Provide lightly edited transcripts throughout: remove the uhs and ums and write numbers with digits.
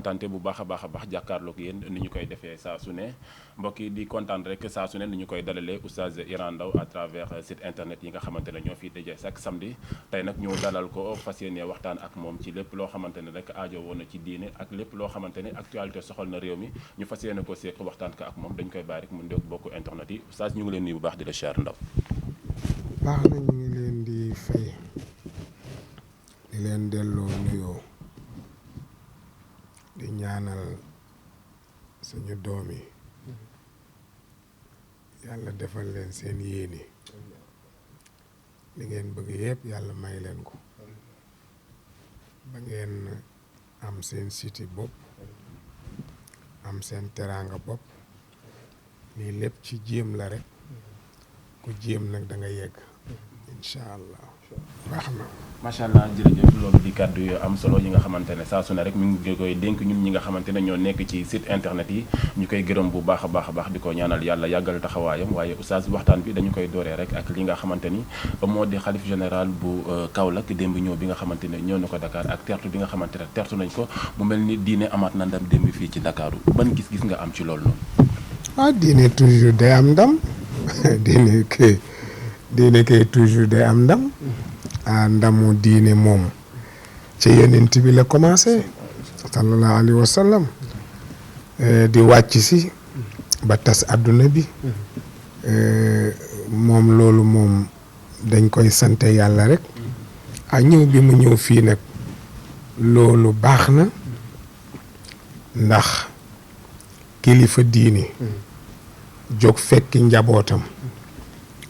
kontaante bu baax a baax jàkkaarloog yéen ni ñu koy defee saa su ne mbokk yi di kontaan rek saa su ne ni ñu koy dalalee oustaz Iran Ndao à travers site internet yi nga xamante ne ñoo fiy dajee chaque samedi tey nag ñu dalal ko fas yéene waxtaan ak moom ci lépp loo xamante ne rek aajo woon na ci diine ak lépp loo xamante ne actualité soxal na réew mi ñu fas yéene ko seq waxtaan ko ak moom dañ koy bàyyi rek mu ndéeg bokk internet yi oustaz ñu ngi leen nuyu bu baax di la siyaar Ndao. baax na ñu ngi leen di fay di leen delloo nuyoo di ñaanal suñu doom yi yàlla defal leen seen yéene li ngeen bëgg yëpp yàlla may leen ko ba ngeen am seen siti bopp am seen teraanga bopp lii lépp ci jéem la rek ku jéem nag da nga yegg incha allah baax na. macha allah jërëjëf loolu di kàddu yu am solo yi nga xamante ne saa su ne rek mi ngi koy dénk ñun ñi nga xamante ne ñoo nekk ci site internet yi ñu koy gërëm bu baax a baax di ko ñaanal yàlla yàggal taxawaayam waaye oustaz waxtaan bi dañu koy dooree rek ak li nga xamante ni moo di xalif général bu Kaolack démb ñëw bi nga xamante ne ñëw na ko Dakar ak tertu bi nga xamante ne tertu nañ ko mu mel ni diine amaat na ndam démb fii ci Dakaaru ban gis-gis nga am ci loolu noonu. ah diine toujours day am ndam diine kay toujours day am ndam. ndamu diine moom ci yonent bi la commencé sallallahu alayhi wa sallam di wàcc si ba tas àdduna bi moom loolu moom dañ koy sante yàlla rek ñëw bi mu ñëw fii nag loolu baax na ndax kilifa diine jóg fekki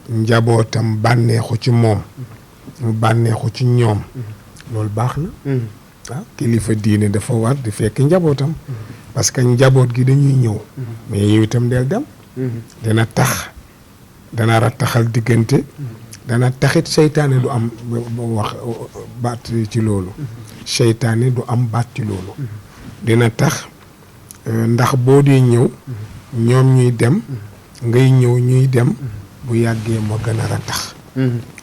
njabootam bànneexu ci moom mu bànneexu ci ñoom loolu baax na kilifa diine dafa war di fekk njabootam parce que njaboot gi dañuy ñëw mais yow itam del dem dana rattaxal diggante dana taxit seytaane du am baat ci loolu seytaane du am baat ci loolu dina tax ndax boo dee ñëw ñoom ñuy dem ngay ñëw ñuy dem bu yàggee moo gën a rattax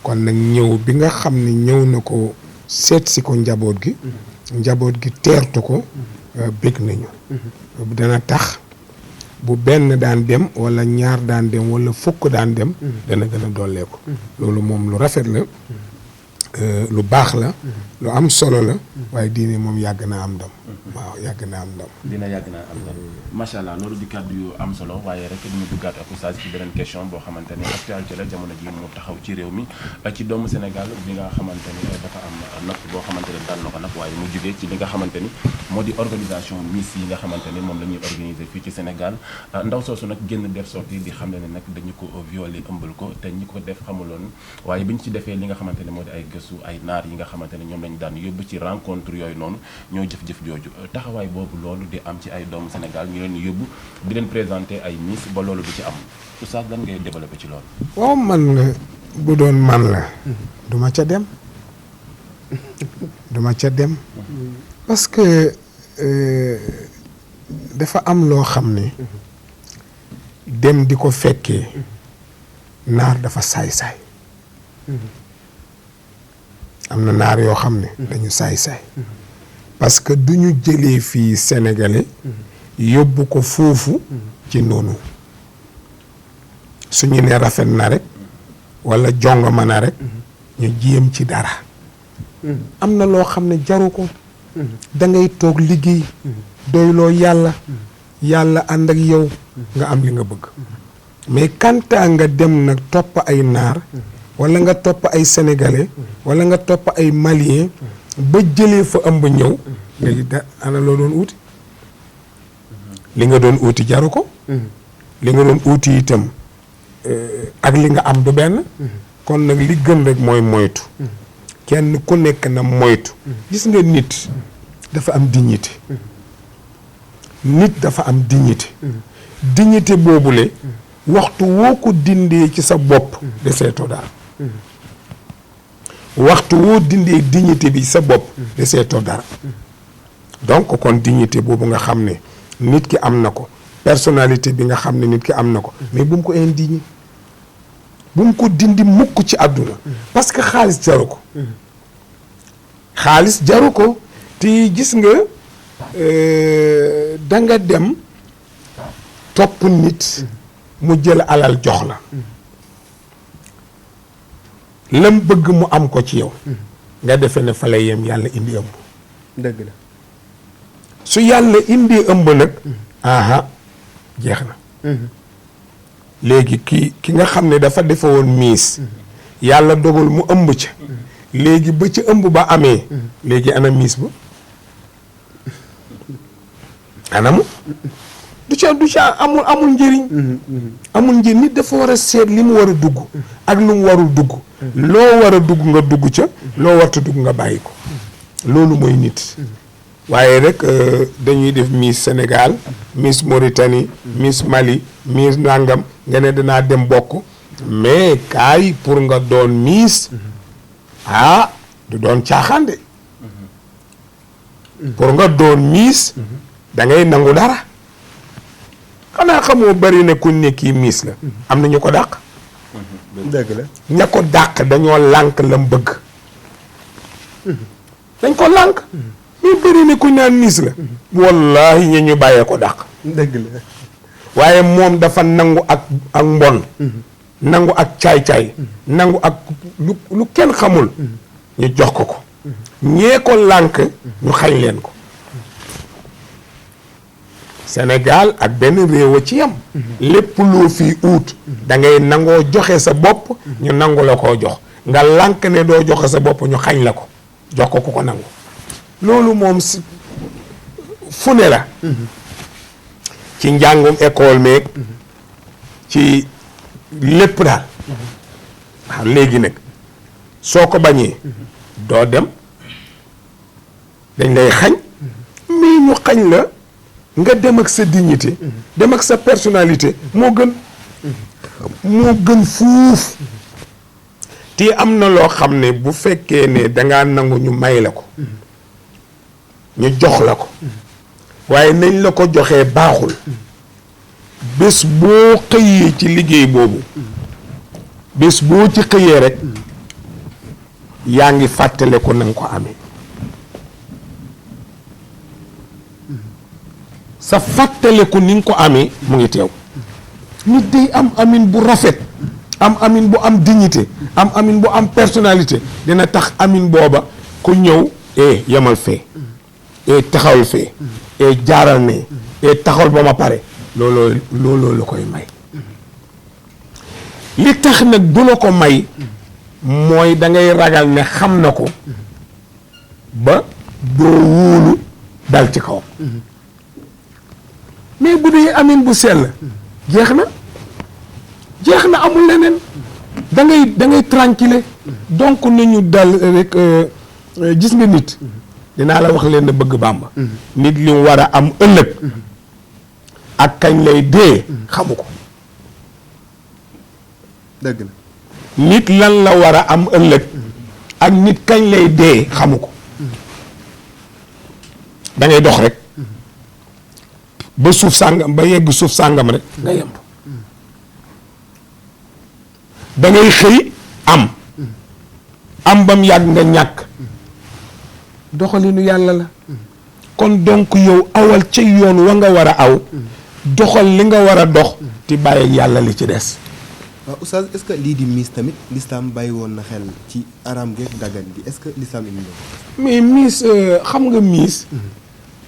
kon nag ñëw bi nga xam ne ñëw na ko seet si ko njaboot gi teertu ko bég nañu dana tax bu benn daan dem wala ñaar daan dem wala fukk daan dem dana gën a dollee ko loolu moom lu rafet la lu baax la lu am solo la waaye diine moom yàgg naa am ndam waaw yàgg naa am ndam dina yàgg naa am ndam macha allah loolu di kàddu yu am solo waaye rek dañu duggaat ak oustaz ci beneen question boo xamante ni actualité la jamono ji mu taxaw ci réew mi ci doomu Sénégal bi nga xamante ni dafa am natt boo xamante ne dal na ko nag waaye mu jugee ci li nga xamante ni moo di organisation Miss yi nga xamante ni moom la ñuy organiser fii ci Sénégal ndaw soosu nag génn def sorti di xam ne nag dañu ko violé ëmbal ko te ñi ko def xamuloon waaye bi ñu ci defee li nga xamante ne moo di ay gëstu ay naar yi nga xamante ne ñoom lañu daan yóbbu ci rencontre yooyu noonu ñoo jëf-jëf jooju taxawaay boobu loolu di am ci ay doomu Sénégal ñu leen yóbbu di leen présenter ay Miss ba loolu du ci am oustaz lan ngay développé ci loolu. waaw man bu doon man la duma ca dem parce que dafa am loo xam ne dem di ko fekkee naar dafa saay-saay am na naar yoo xam ne dañu saay-saay parce que du ñu jëlee fii sénégalais yóbbu ko foofu ci noonu suñu ne rafet na rek wala jongoma na rek ñu jéem ci dara am na loo xam ne jaru ko da ngay toog liggéey doyloo yàlla ànd ak yow nga am li nga bëgg mais kanta nga dem nag topp ay naar wala nga topp ay sénégalais wala nga topp ay malien ba jëlee fa ëmb ñëw léegi ana loo doon uuti li nga doon uuti jaru ko li nga doon uuti itam ak li nga am du benn kon nag li gën rek mooy moytu kenn ku nekk na moytu gis nga nit dafa am dignité dignité boobule waxtu woo ko dindee ci sa bopp deseetoo daal waxtu woo dindee dignité bi sa bopp deseetoo dara donc kon dignité boobu nga xam ne nit ki am na ko personnalité bi nga xam ne nit ki am na ko mais bu mu ko indigné bu mu ko dindi mukk ci àdduna parce que xaalis jaru ko te gis nga da nga dem topp nit mu jël alal jox la lam bëgg mu am ko ci yow nga defe ne fa lay yem yàlla indi ëmb dëgg la su yàlla indi ëmb nag aha jeex na léegi ki nga xam ne dafa defe woon miis yàlla dogal mu ëmb ca léegi ba ci ëmb ba amee léegi ana miis ba anamu du ca amul njëriñ amul njëriñ nit dafa war a seet li mu war a dugg ak lu mu warul dugg loo war a dugg nga dugg ca loo warta dugg nga bàyyi ko loolu mooy nit waaye rek dañuy def Miss Sénégal Miss Mauritanie Miss Mali Miss Nangam nga ne danaa dem bokk mais kaay pour nga doon Miss du doon caaxaan de pour nga doon Miss da ngay nangu dara xanaa xamoo bari ne kuñ ne kii Miss la am na ñu ko dàq dëgg la ña ko dàq dañoo lànk lam bëgg dañ ko lànk mais bari ne kuñ naan Miss la wallahi ña ñu bàyyee ko dàq dëgg la waaye moom dafa nangu ak mbon nangu ak caay-caay nangu ak lu kenn xamul ñu jox ko ñee ko lànk ñu xañ leen ko Sénégal ak benn réew a ci yam lépp loo fii uut da ngay nangoo joxe sa bopp ñu nangu la koo jox nga lànk ne doo joxe sa bopp ñu xañ la ko jox ko ku ko nangu loolu moom si fu ne la ci njàngum école meeg ci lépp daal waaw léegi nag soo ko bañee doo dem dañ lay xañ mais ñu xañ la nga dem ak sa dignité dem ak sa personnalité moo gën fuuf te am na loo xam ne bu fekkee ne dangaa nangu ñu may la ko ñu jox la ko waaye nañ la ko joxee baaxul bés boo xëyee ci liggéey boobu bés boo ci xëyee rek yaa ngi fàttale ko na nga ko amee sa fàttaleku ni nga ko amee mu ngi teew nit day am amin bu rafet am amin bu am dignité am amin bu am personnalité dina tax amin booba ku ñëw yemal fee taxawal fee jaaral ne taxawal ba ma pare looloo la koy may li tax nag du la ko may mooy da ngay ragal ne xam na ko ba doo wóolu dal ci kawam mais bu dee amin bu sell jeex na amul leneen da ngay tranquille donc nañu dal rek gis nga nit dinaa la wax leen bëgg Bàmba nit li mu war a am ëllëg ak kañ lay dee xamu ko dëgg la nit lan la war a am ëllëg ak nit kañ lay dee xamu ko da ngay dox rek ba suuf sàngam ba yegg suuf sàngam rek nga yemb da ngay xëy am bam yàgg nga ñàkk doxalinu yàlla la kon donc yow awal ca yoon wa nga war a aw doxal li nga war a dox ti bàyyi yàlla li ci des. waaw oustaz est-ce que lii di miis tamit l'islam bàyyi woon na xel ci araam geeg dagan bi est-ce que l'islam indi na mais miis xam nga miis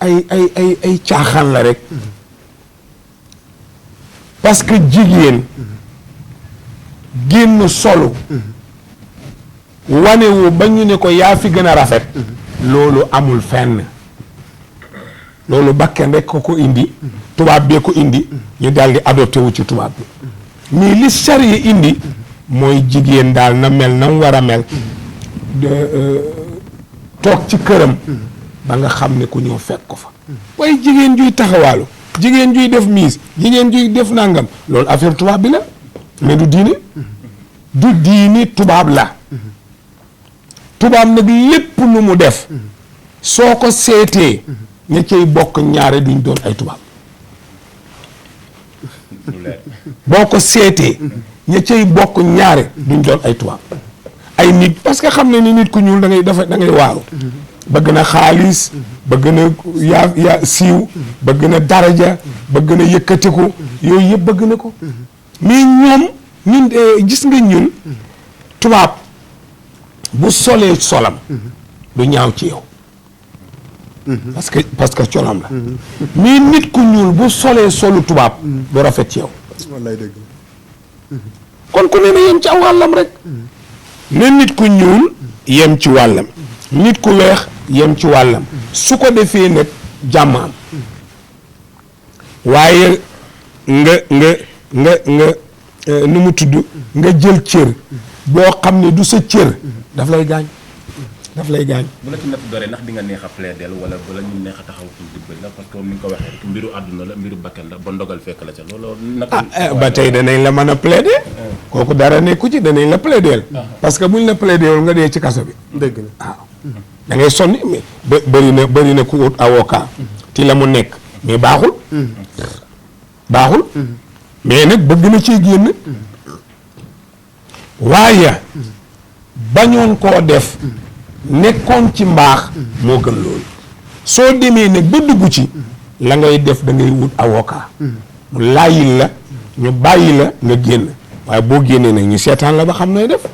ay caaxaan la rek parce que jigéen génn solo wanewu ba ñu ne ko yaa fi gën a rafet loolu amul fenn loolu bakken rek ko indi tubaab bee ko indi ñu daldi adopté wu ci tubaab bi mais li charia indi mooy jigéen daal na mel na mu war a mel toog ci këram ba nga xam ne ku ñëw fekk ko fa waaye jigéen juy taxawaalu jigéen juy def miis jigéen juy def nangam loolu affaire tubaab bi la mais du diine tubaab la tubaab nag lépp lu mu def soo ko seetee ña cay bokk ñaare duñ doon ay tubaab boo ko seetee ña cay bokk ñaare duñ doon ay tubaab ay nit parce que xam ne ni nit ku ñuul da ngay waaru bëgg na xaalis bëgg na yaa siiw bëgg na daraja bëgg na yëkkatiku yooyu yëpp bëgg na ko mais ñun gis nga ñun tubaab bu solee solam du ñaaw ci yow parce que colam la mais nit ku ñuul bu solee solu tubaab du rafet ci yow wallaay dëgg kon ku ne na yem ci aw wàllam rek ne nit ku ñuul yem ci wàllam nit ku weex yem ci wàllam su ko defee nag jàmm am waaye nga nu mu tudd nga jël cër boo xam ne du sa cër daf lay gaañ bu la ci natt doree ndax di nga neex a plaidel wala bala ñu neex a taxaw pour dimbali la parce que ni nga ko waxee rek mbiru àdduna la mbiru bakkan la ba ndogal fekk la ca loolu ba tey danañ la mën a plaider kooku dara nekku ci danañ la plaideel parce que buñ la plaideel nga dee ci kaso bi dëgg la waaw da ngay sonni mais bëri na ku ut avocat ti la mu nekk mais baaxul mais nag bëgg na ci génn waaye bañoon koo def nekkoon ci mbaax moo gën loolu soo demee nag ba dugg ci la ngay def da ngay wut avocat mu laayil la ñu bàyyi la nga génn waaye boo génnee nag ñu seetaan la ba xam nooy def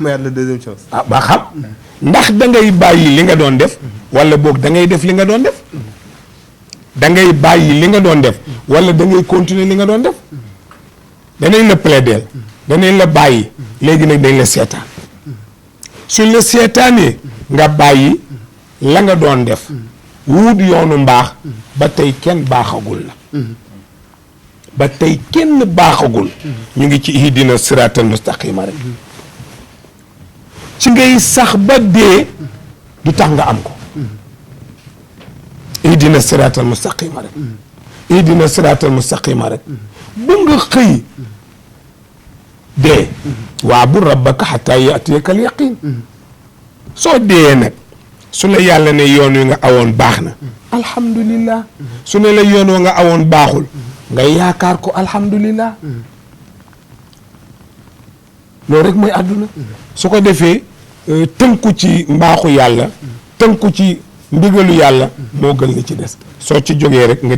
mayaat la deuxième chance ba xam ndax da ngay bàyyi li nga doon def wala boog da ngay def li nga doon def da ngay bàyyi li nga doon def wala da ngay continuer li nga doon def danañ la plaider danañ la bàyyi léegi nag dañ la seetaan suñ la seetaanee nga bàyyi la nga doon def wut yoonu mbaax ba tey kenn baaxagul la ba tey kenn baaxagul ñu ngi ci ihdina siraatal mustaqima rek ci ngay sax ba dee du tax nga am ko ihdina siraatal mustaqima rek ihdina siraatal mustaqima rek bu nga xëy dee waabud rabbaka xataa yatiyaka al yaqin soo dee nag su la yàlla ne yoon wi nga awoon baax na alhamdulillah su ne la yoon wa nga awoon baaxul nga yaakaar ko alhamdulillah loolu rek mooy àdduna su ko defee tënku ci mbaaxu yàlla tënku ci ndigalu yàlla moo gën li ci des soo ci jógee rek nga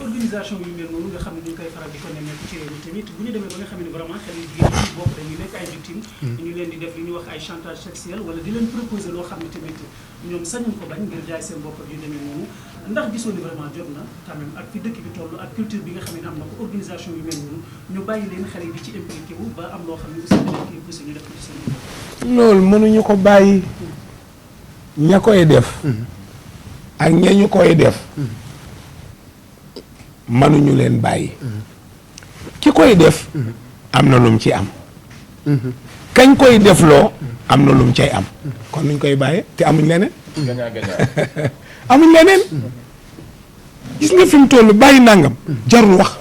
organisation yu mel noonu nga xam ne ñu ngi koy faral di ko nemmeeku ci réew mi tamit bu ñu demee ba nga xam ne vraiment xel yi jigéen ñi bokk dañuy nekk ay victimes ñu leen di def li ñuy wax ay chantage sexuel wala di leen proposer loo xam ne tamit ñoom sañuñ ko bañ ngir jaay seen bopp yu demee noonu ndax gisoo ni vraiment jot na quand même ak fi dëkk bi toll ak culture bi nga xam ne am na ko organisation yu mel noonu ñu bàyyi leen xale yi di ci impliqué wu ba am loo xam ne aussi dañ koy poussé ñu def ko ci seen bopp. loolu mënuñu ko bàyyi ña koy def ak ña ñu koy def mënuñu leen bàyyi ki koy def am na lum ci am kañ koy def loo am na lum cay am kon nuñ koy bàyyee te amuñ leneen amuñ leneen gis nga fi mu toll bàyyi nangam jarul wax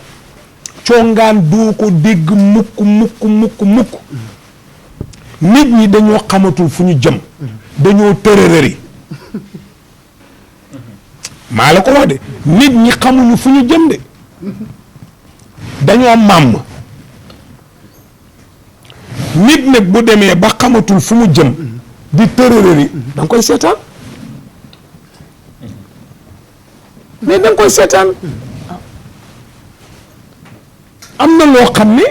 congaan doo ko dégg mukk nit ñi dañoo xamatul fu ñu jëm dañoo tërërëri maa la ko wax de nit ñi xamuñu fu ñu jëm de dañoo màmm nit nag bu demee ba xamatul fu mu jëm di tërërëri da nga koy seetaan mais da nga koy seetaan am na loo xam ne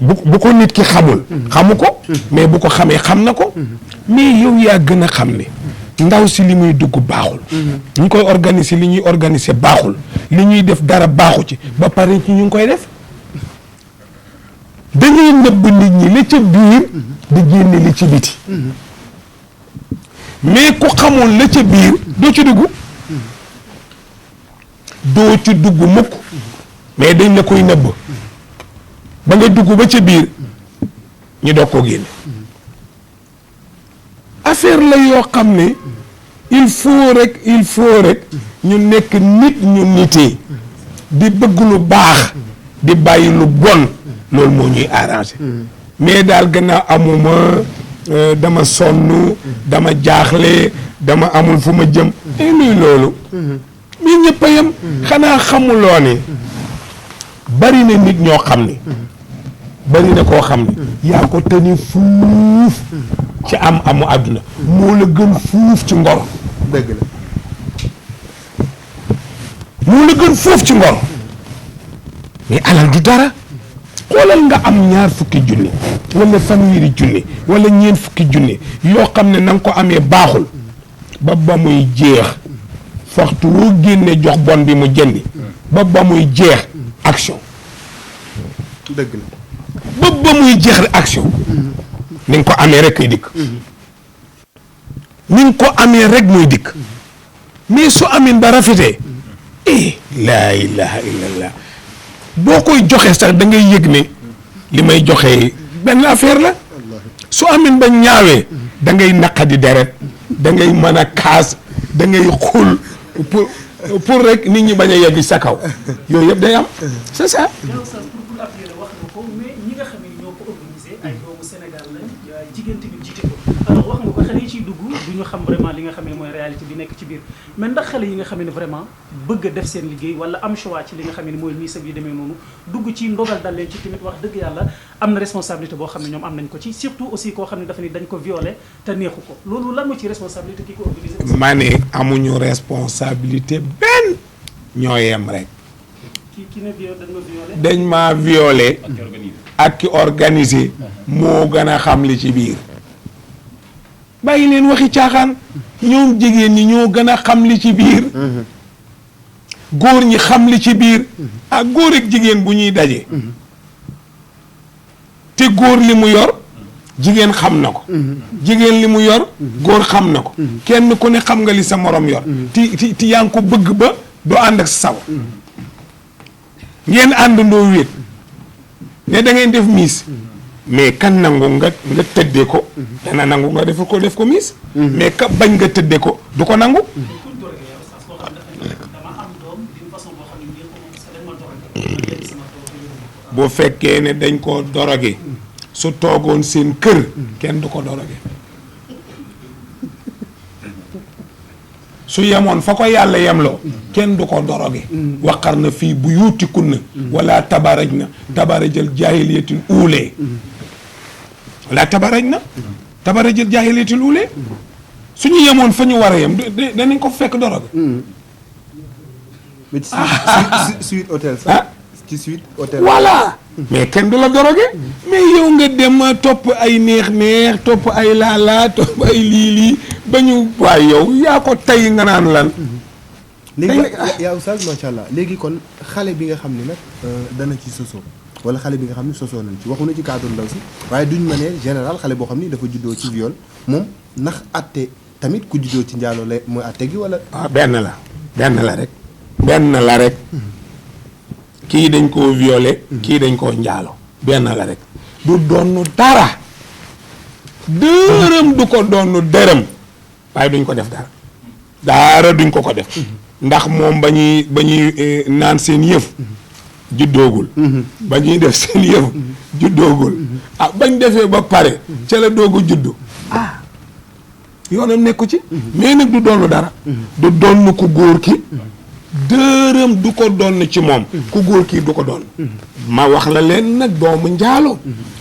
bu ko nit ki xamu ko mais bu ko xamee xam na ko mais yow yaa gën a xam ne ndaw si li muy dugg baaxul ñu koy organiser li ñuy organiser baaxul li ñuy def dara baaxu ci ba pare ci ñu ngi koy def dañuy nëbb nit ñi li ca biir di génne li ci biti mais ku xamul la ca biir doo ci dugg mukk mais dañ la koy nëbb ba nga dugg ba ca biir ñu doog koo génne affaire la yoo xam ne il faut rek ñu nekk nit ñu nitee di bëgg lu baax di bàyyi lu bon loolu moo ñuy arrangé mais daal gannaaw amuma dama sonn dama jaaxle dama amul fu ma jëm luy loolu mais ñëpp a yem xanaa xamuloo ne bari na nit ñoo xam ne bari na koo xam ne yaa ko tani fuuf ci amu àdduna moo la gën fuuf ci ngor dëgg la moo la gën fuuf ci ngor mais alal du dara xoolal nga am 20 junni wala fanweeri junni wala 40 junni yoo xam ne na nga ko amee baaxul ba muy jeex waxtu woo génne jox bon bi mu jëndi ba muy jeex action dëgg la ba muy jeex action ni nga ko amee rek kay dikk ni nga ko amee rek muy dikk mais su amin ba rafetee laa ilaha illallah boo koy joxe sax da ngay yëg ne li may joxe benn affaire la su amin ba ñaawee da ngay naqadi deret da ngay mën a kaas da ngay xul pour rek nit ñi bañ a yegg sa kaw yooyu yëpp day am c'est ça. yow sax pour appuyer wax nga ko mais ñi nga xam ne ñoo ko organisé ay doomu Sénégal lañ jigéen tamit jiite ko alors wax nga ko xale yi ciy dugg du ñu xam vraiment li nga xam ne mooy réalité bi nekk ci biir mais ndax xale yi nga xam ne vraiment bëgg a def seen liggéey wala am choix ci li nga xam ne mooy miisa bi demee noonu dugg ci ndogal dal leen ci tamit wax dëgg yàlla am na responsabilité boo xam ne ñoom am nañ ko ci surtout aussi koo xam ne dafa ni dañ ko violé te neexu ko loolu lan moo ci responsabilité ki ko organisé. ma ne amuñu responsabilité benn ñoo yem rek. ki ne violé dañ maa violé ak ki organisé moo gën a xam li ci biir bàyyi leen waxi caaxaan ñoom jigéen ñi ñoo gën a xam li ci biir góor ñi xam li ci biir ak góor ak jigéen bu ñuy daje te góor li mu yor jigéen xam na ko jigéen li mu yor góor xam na ko kenn ku ne xam nga li sa morom yor ti yaa ngi ko bëgg ba doo ànd ak sa saw ngeen àndandoo wéet ne da ngeen def miis mais kan nangu nga tëddee ko dana nangu nga def ko miis mais ka bañ nga tëddee ko du ko nangu bu fekkee ne dañ ko doroge su toogoon seen kër kenn du ko doroge su yemoon fa ko yàlla yemloo kenn du ko doroge waqar na fii bu yuutikun na wala tabaraj na tabarajal jaahiliyatil uulee wala tabarajal jaahiliyatil uulee suñu yemoon fa ñu war a yem danañ ko fekk doroge mais ci suite hôtel sax ci suite hôtel voilà mais kenn du la doroge mais yow nga dem topp ay neex topp ay laala topp ay lii ba ñu waaye yow yaa ko tey nga naan lan léegi yaa oustaz macha allah léegi kon xale bi nga xam ne nag dana ci sosoo wala xale bi nga xam ne sosoo nañ ci waxu na ci cadre ndaw si waaye duñ ma ne général xale boo xam ni dafa juddoo ci viol moom ndax atte tamit ku juddoo ci njaaloo la mooy atte gi wala benn la rek kii dañ koo violé kii dañ koo njaalo benn la rek du doonu dara dërëm du ko doonu dërëm waaye duñ ko def dara duñ ko def ndax moom ba ñuy naan seen yëf juddoogul ba ñuy def seen yëf juddoogul bañ defee ba pare ca la doogu juddu yoonam nekku ci mais nag du doonu dara du doonu ku góor ki dërëm du ko doon ci moom ku góor kii du ko doon ma wax la leen nag doomu njaalo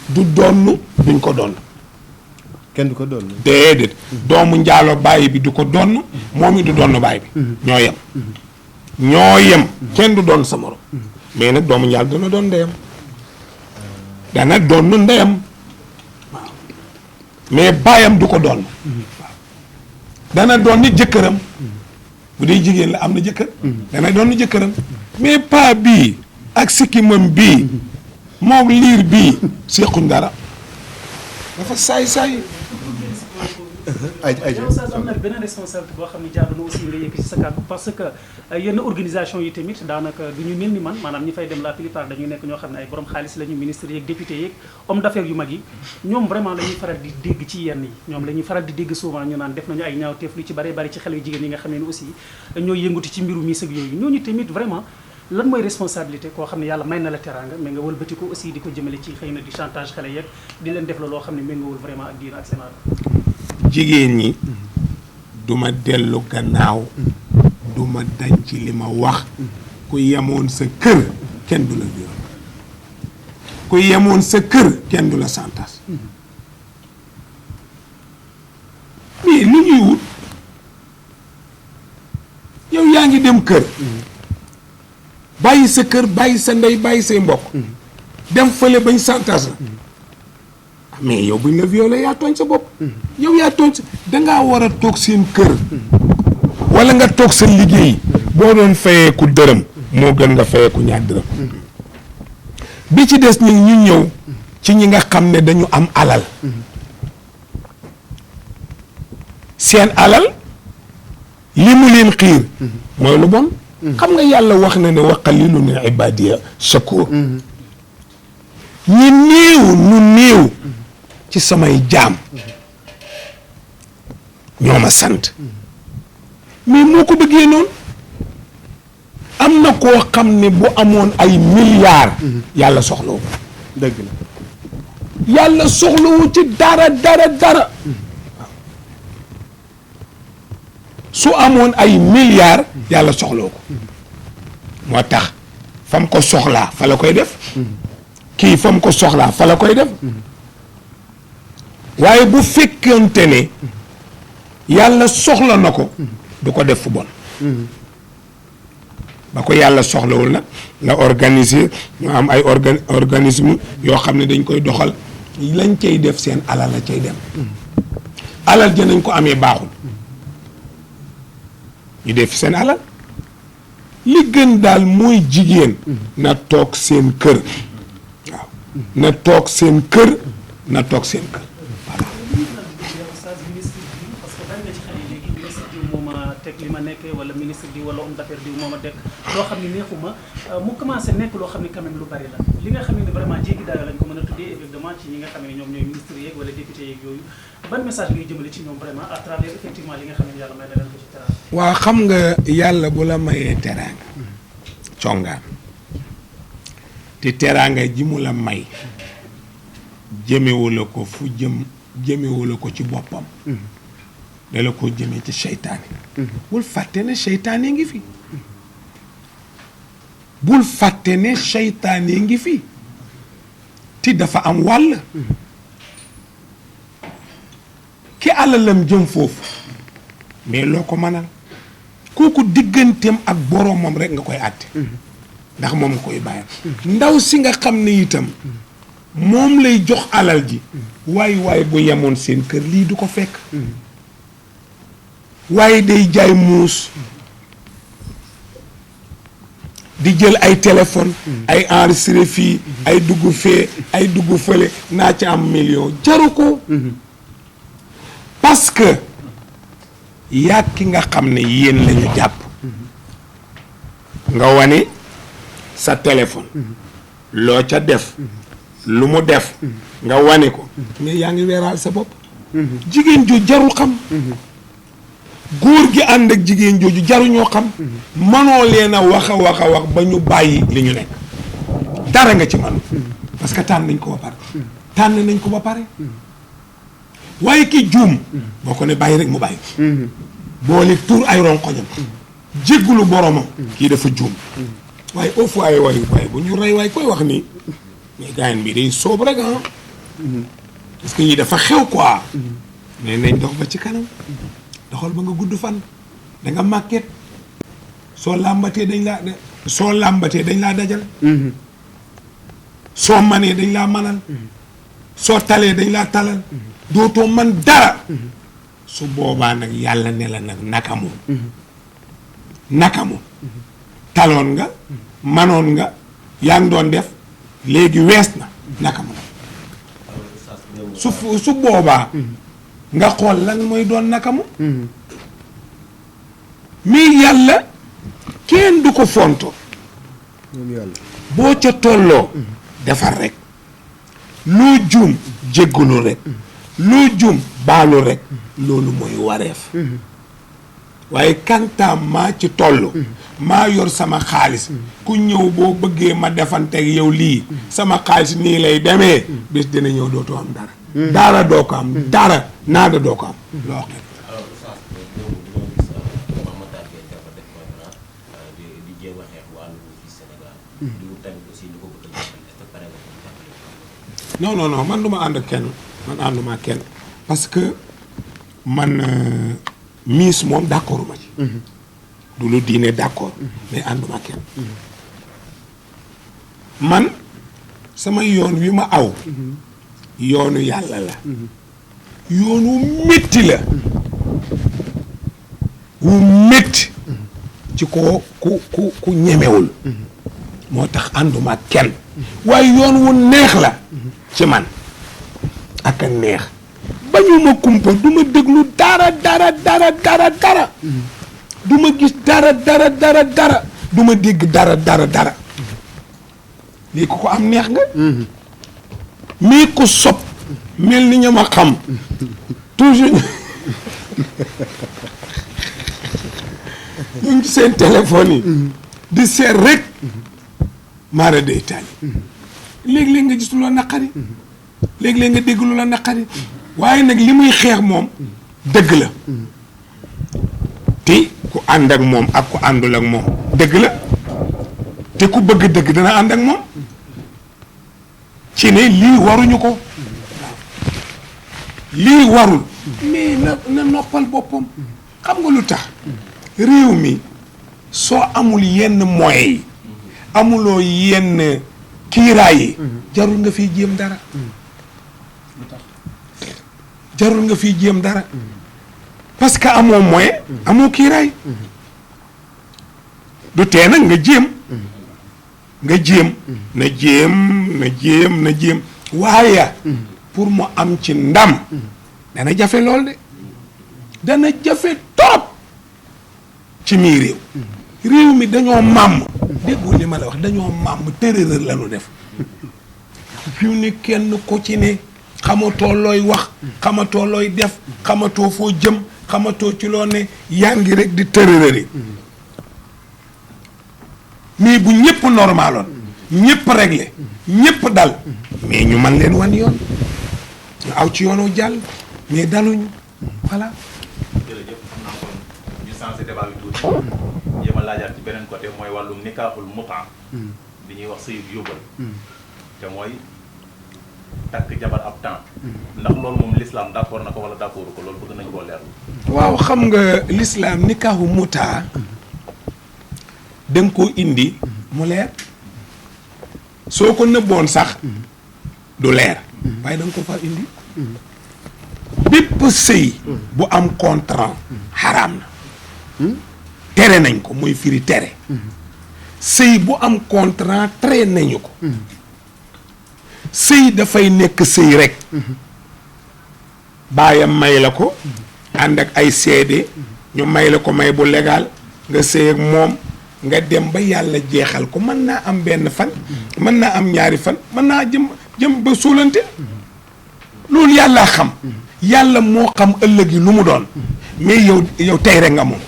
du doon duñ ko doon kenn du ko doon déedéet doomu njaalo bàyyi bi du ko doon moom it du doon bàyyi bi ñoo yem kenn du doon sa morom mais nag doomu njaalo dana doon ndeyam dana doon ndeyam waaw mais baayam du ko doon waaw dana doon ni jëkkëram bu dee jigéen la am na jëkkër dana doon jëkkëram mais paa bii ak sikkimam bii moom liir bii sequñ dara dafa saay yow sax am na beneen responsabilité boo xam ne jaadu na aussi nga yëkk ci sa kàddu parce que yenn organisation yi tamit daanaka du ñu mel ni man maanaam ñi fay dem la plupart dañuy nekk ñoo xam ne ay borom xaalis lañu ministres yeeg député yeeg homme d'affaires yu mag yi ñoom vraiment la ñuy faral di dégg ci yenn yi ñoom la ñuy faral di dégg souvent ñu naan def nañu ay ñaawteef lu ci bari ci xale yu jigéen yi nga xam ne aussi ñooy yëngatu ci mbiru miis ak yooyu ñooñu tamit vraiment lan mooy responsabilité koo xam ne yàlla may na la teraanga mais nga wëlbati ko aussi di ko jëmale ci xëy na di chantage xale yeeg di leen def la loo xam ne méngoowul vraiment ak diina ak scénario jigéen ñi duma dellu gannaaw duma dañ ci li ma wax ku yemoon sa kër kenn du la viol ku yemoon sa kër kenn du la santas mais lu ñuy wut yow yaa ngi dem kër bàyyi sa kër bàyyi sa ndey bàyyi say mbokk dem fële bañ santas la mais yow buñ la violé yaa tooñ sa bopp yow yaa tooñ sa dangaa war a toog seen kër wala nga toog sa liggéey boo doon fayeeku dërëm moo gën nga fayeeku ñaar dërëm bi ci des ñu ñëw ci ñi nga xam ne dañu am alal seen alal li mu leen xiir mooy lu bon xam nga yàlla wax na ne wa qalilun min ibadiya shakur ñi néew nu néew ci samay jaam ñoo ma sant mais moo ko bëggee noonu am na koo xam ne bu amoon ay milliards yàlla soxlawu dëgg la yàlla soxlawu ci dara su amoon ay milliards yàlla soxlawu ko moo tax fam ko soxlaa fa la koy def kii fam ko soxlaa fa la koy def waaye bu fekkente ne yàlla soxla na ko du ko def fu bon ba ko yàlla soxlawul nag la organiser ñu am ay organisme yoo xam ne dañ koy doxal lañ cay def seen alal la cay dem alal ja nañ ko amee baaxul ñu def seen alal li gën daal mooy jigéen na toog seen kër waaw na toog seen kër na toog seen kër teg li ma nekkee wala ministre bi wala homme d'affaires bi moo ma dekk loo xam ne neexuma mu commencé nekk loo xam ne quand même lu bari la li nga xam ne vraiment jéggi dayo lañ ko mën a tuddee effectivement ci ñi nga xam ne ñoom ñooy ministres yeeg wala député yeeg yooyu ban message ngay jëmale ci ñoom vraiment à travers effectivement li nga xam ne yàlla may na leen ko ci teraanga. waaw xam nga yàlla bu la mayee teraanga congaan te teraanga ji mu la may jëmewu la ko fu jëmewu la ko ci boppam da la ko jëmee ci seytaane bul fàtte ne seytaane ngi fi bul fàtte ne seytaane ngi fi te dafa am wàll ki alalam jëm foofu mais loo ko mënal kooku digganteem ak boroomam rek nga koy àtte ndax moom nga koy bàyyal ndaw si nga xam ne itam moom lay jox alal ji waaye bu yemoon seen kër lii du ko fekk waaye day jaay muus di jël ay téléphone ay enregistré fii ay dugg fee ay dugg fële naa ci am million jaru ko parce que yaa ki nga xam ne yéen lañu jàpp nga wane sa téléphone loo ca def lu mu def nga wane ko mais yaa ngi weeraal sa bopp jigéen ju jarul xam góor gi ànd ak jigéen jooju jaruñoo xam manoo leen a wax ba ñu bàyyi li ñu nekk dara nga ci man parce que tànn nañ ko ba pare waaye ki juum boo ko ne bàyyi rek mu bàyyi boole tuur ay ronkoñam jéggulu boromam kii dafa juum waaye au fois waaye bu ñu rey waaye koy wax nii mais gaayen bi day soob rek parce que yii dafa xew quoi mais nañ dox ba ci kanam doxal ba nga gudd fan da nga màgget soo làmbatee dañ laa dajal soo manee dañ laa manal soo talee dañ laa talal dootoo man dara su boobaa nag yàlla ne la nag nakamu taloon nga manoon nga yaa ngi doon def léegi wees na nakamu su boobaa nga xool lan mooy doon nakamu mais yàlla kenn du ko fonto boo ca tolloo defar rek loo juum jéggalu rek loo juum baalu rek loolu mooy wareef waaye kantaam maa ci toll maa yor sama xaalis ku ñëw boo bëggee ma defanteeg yow lii sama xaalis nii lay demee bis dina ñëw dootoo am dara dara doo ko am dara naada doo ko am loo xam non man du ma ànd ak kenn man ànduma ak kenn parce que man miis moom d'accord ma ci. du lu diine d'accord mais ànduma ak kenn. man sama yoon wi ma aw. yoonu yàlla la. yoonu métti la. wu métti. ci ku ñemewul. moo tax ànduma ak kenn. waaye yoon wu neex la. ci man ak a neex. bañu ma kumpa du ma déglu dara. du ma gis dara. du ma dégg dara. lii ko am neex nga. mii ko sob mel ni ña ma xam. toujours ñu ngi seen téléphone yi. di seet rek. maara day taali. léeg-léeg nga gis lu la naqari. léeg-léeg nga dégg lu la naqari. waaye nag li muy xeex moom dëgg la. te ku ànd ak moom ak ku àndul ak moom dëgg la. te ku bëgg dëgg dana ànd ak moom. ci ne lii waruñu ko. lii warul. mais na noppal boppam. xam nga lu tax. réew mi soo amul yenn moyens yi. amuloo yenn kiiraay yi. jarul nga fiy jéem dara. jarul nga fiy jéem dara. parce que amoo moyen. amoo kiiraay. du tee nag nga jéem. nga jéem. na jéem. waaye. pour mu am ci ndam. dana jafe lool de. dana jafe trop. ci mii réew. réew mi dañoo màmm. déggoo li ma la wax dañoo màmm tërërër la ñu def. fi mu ne kenn ko ci ne. xamatoo looy wax. xamatoo looy def. xamatoo foo jëm. xamatoo ci loo ne. yaa ngi rek di tërërëri. mais bu ñëpp normaloon. ñëpp réglé. ñëpp dal. mais ñu man leen wan yoon. ñu aw ci yoonu jàll. mais daluñu voilà. jërëjëf xam naa kon ñu sensé débat bi tuuti. jéem a laajaat ci beneen côté mooy wàllum nikaaxul mutaa. bi ñuy wax sëyub yóbbal. te mooy takk jabar ab temps. ndax loolu moom l'islam d'accord na ko wala d'accord ko loolu bëgg nañ koo leerlu. waaw xam nga l'islam nikaaxu mutaa da nga koo indi mu leer soo ko nëbboon sax du leer waaye da nga ko fa indi bépp sëy bu am contrat xaraam na tere nañ ko mooy firi tere sëy bu am contrat tere nañu ko sëy dafay nekk sëy rek baayam may la ko ànd ak ay seede ñu may la ko may bu légal nga sëy ak moom nga dem ba yàlla jeexal ko mën naa am benn fan mën naa am ñaari fan mën naa jëm ba suulante loolu yàlla xam yàlla moo xam ëllëg yi lu mu doon mais yow tey rek nga moom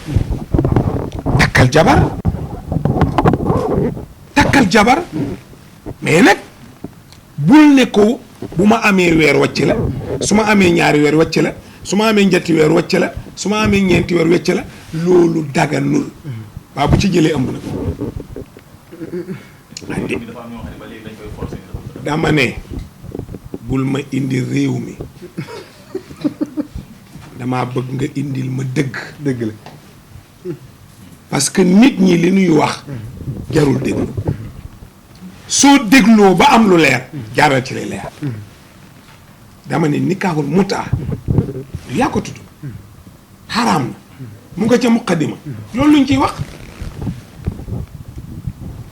takkal jabar mais nag bul ne ko bu ma amee weer wàcc la su ma amee ñaari weer wàcc la su ma amee ñetti weer wàcc la su ma amee ñeenti weer wàcc la loolu daganul waaw bu ci jëlee ëmb nag andi dama ne bul ma indi réew mi dama bëgg nga indil ma dëgg la parce que nit ñi li ñuy wax jarul déglu soo dégloo ba am lu leer jaaral ci lay leer dama ne nikaaxul mutaa yaa ko tudd xaraam na mu nga ca muqaddima loolu luñ ciy wax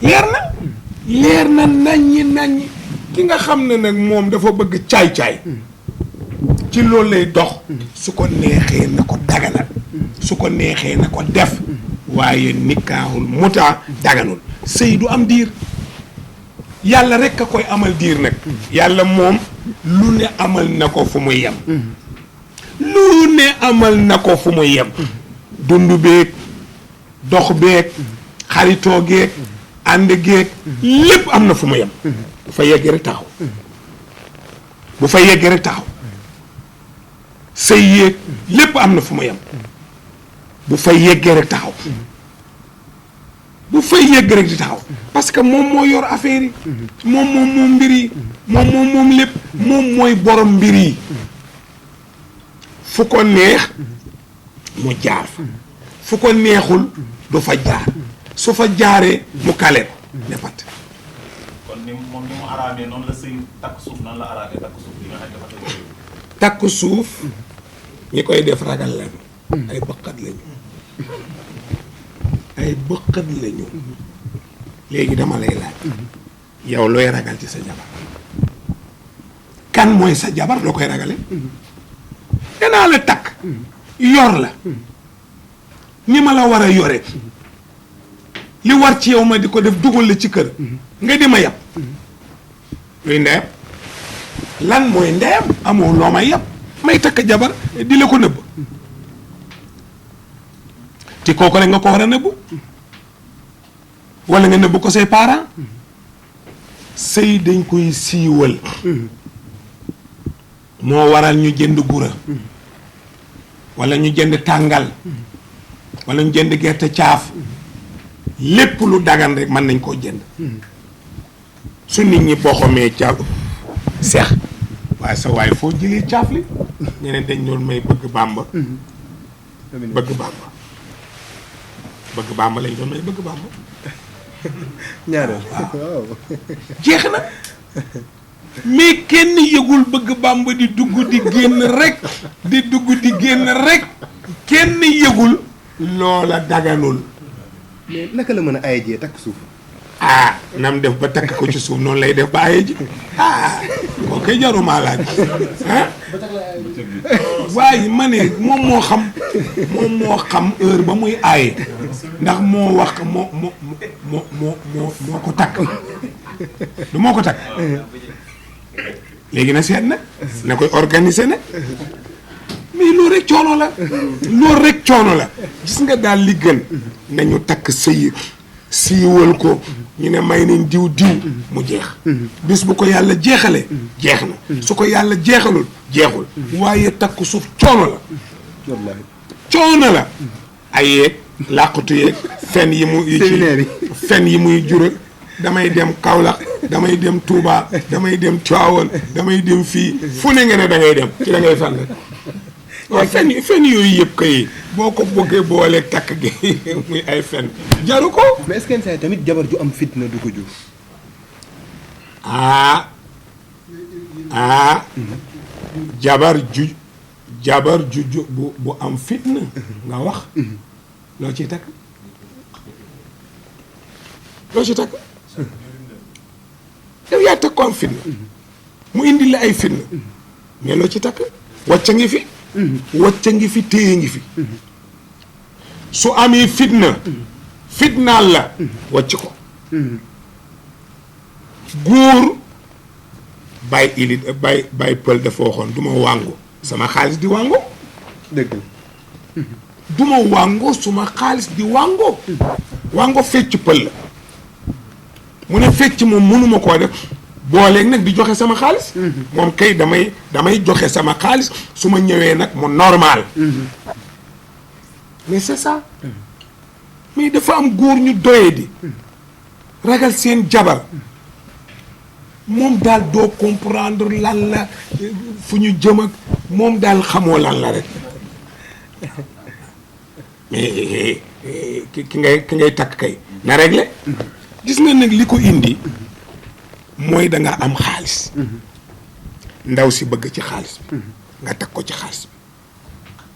leer na naññi ki nga xam ne nag moom dafa bëgg caay-caay ci loolu lay dox su ko neexee na ko daganal su ko neexee na ko def waaye nikaaxul mutaa daganul sëy du am diir yàlla rek a koy amal diir nag yàlla moom lu ne amal na ko fu muy yem lu ne amal na ko fu muy yem dund beeg dox beeg xaritoo geeg ànd geeg lépp am na fu mu yem bu fa yeggee rek taxaw bu fa yeggee rek taxaw sëy yeeg lépp am na fu mu yem bu fa yeggee rek taxaw bu fay yegg rek di taxaw parce que moom moo yor affaire yi moom mbir yi moom lépp moom mooy borom mbir yi fu ko neex mu jaar fa fu ko neexul du fa jaar su fa jaaree mu kale ko ne pat kon ni moom ni mu araamee noonu la sëy takk suuf noonu la araamee takk suuf li nga xam ne dafa tëj takk suuf ñi koy def ragal lañu ay bëqat lañu léegi dama lay laaj yow looy ragal ci sa jabar kan mooy sa jabar loo koy ragale danaa la takk yor la ni ma la war a yore li war ci yow ma di ko def dugal la ci kër nga di ma yab luy ndeyam lan mooy ndeyam amoo loo may yab may takk jabar di la ko nëbb te kooku rek nga ko war a nëbbu wala nga nëbbu ko say parents sëy dañ koy siiwal moo waral ñu jënd gura wala ñu jënd tàngal wala ñu jënd gerte caaf lépp lu dagan rek mën nañ koo jënd su nit ñi boxomee caaf seex waaye sa waay foo jëlee caaf li ñeneen dañ doon may bëgg bàmba bëgg bàmba lañ doon may bëgg bàmba ñaareel waaw jeex na mais kenn yëgul bëgg bàmba di dugg di génn rek di dugg di génn rek kenn yëgul loola daganul mais naka la mën a ayejee takk suuf nam def ba takk ko ci suuf noonu lay def ba aye ji koo koy jarumaa laaj waaye ma ne moom moo xam heure ba muy aaye ndax moo wax moo ko takk du moo ko takk léegi na seet na koy organiser na mais loolu rek coono la gis nga daal li gën nañu takk sëy siiwal ko ñu ne may nañ diw mu jeex bis bu ko yàlla jeexalee jeex na su ko yàlla jeexalul jeexul waaye takk suuf coono la ay yeeg làqatu yeeg fen yi muy jural damay dem Kaolack damay dem Touba damay dem Tivaouane damay dem fii fu ne nga ne da ngay dem ci da ngay fenn waaw fen yooyu yëpp kay boo ko bëggee booleeg takk gi muy ay fen jaru ko. mais est-ce que saa tamit jabar ju am fitna du ko jur. jabar ju bu am fitna nga wax loo ciy takk yow yaa takk ko am fitna mu indi la ay fitna mais loo ci takk wàcca ngi fi téye ngi fi su amee fitnaal la wàcc ko góor bàyyi pël dafa waxoon du ma wàngu sama xaalis di wàngo dëgg du ma wàngo suma xaalis di wàngo fecc pël la mu ne fecc moom mënuma koo def booleeg nag di joxe sama xaalis moom kay damay joxe sama xaalis su ma ñëwee nag mu normal mais c'est ça mais dafa am góor ñu doyee di ragal seen jabar moom daal doo comprendre lan la fu ñu jëm ak moom daal xamoo lan la rek mais ki ngay takk kay na réglé gis nga nag li ko indi mooy da nga am xaalis ndaw si bëgg ci xaalis bi nga teg ko ci xaalis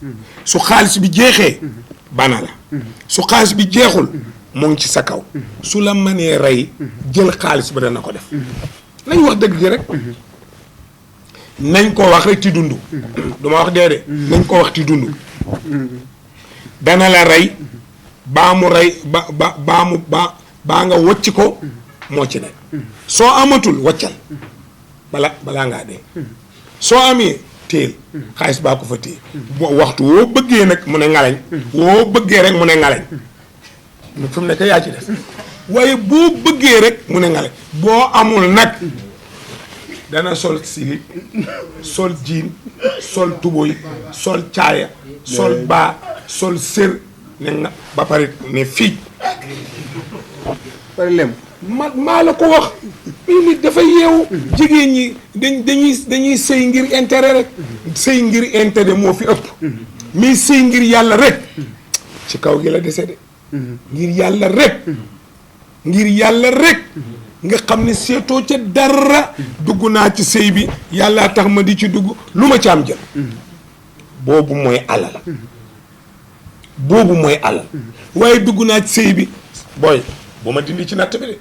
bi su xaalis bi jeexee bana la su xaalis bi jeexul mu ngi ci sa kaw su la mënee rey jël xaalis ba dana ko def nañ wax dëgg gi rek nañ ko wax rek ci dund du ma wax déedéet nañ ko wax ci dund dana la rey baa mu rey baa nga wocc ko moo ci nekk soo amatul waccal balaa ngaa dee soo amee téel xaalis baa ko fa téye waxtu woo bëggee nag mu ne ngalañ woo bëggee rek mu ne ngalañ fi mu nekk yaa ci def waaye boo bëggee rek mu ne ngalañ boo amul nag dana sol silip sol jiin sol tuboy sol caaya sol baa sol sër ne nga ba pare ne fii pare lem. maa la ko wax bii nit dafa yeewu jigéen ñi dañuy sëy ngir intérêt rek sëy ngir intérêt moo fi ëpp mais sëy ngir yàlla rek ci kaw gi la dese de ngir yàlla rek nga xam ne seetoo ca dara dugg naa ci sëy bi yàlla tax ma di ci dugg lu ma ci am jël boobu mooy alal waaye dugg naa ci sëy bi booy bu ma dindi ci natt bi de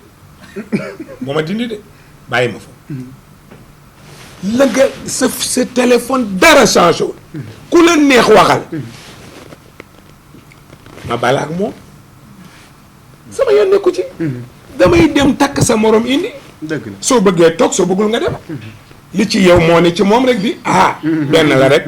bu ma dindi de bàyyi ma fa la nga sa téléphone dara changé wul ku la neex waxal ma bala ak moom sama yoon nekku ci damay dem takk sa morom indi dëgg la soo bëggee toog soo bëggul nga dem li ci yow moo ne ci moom rek di benn la rek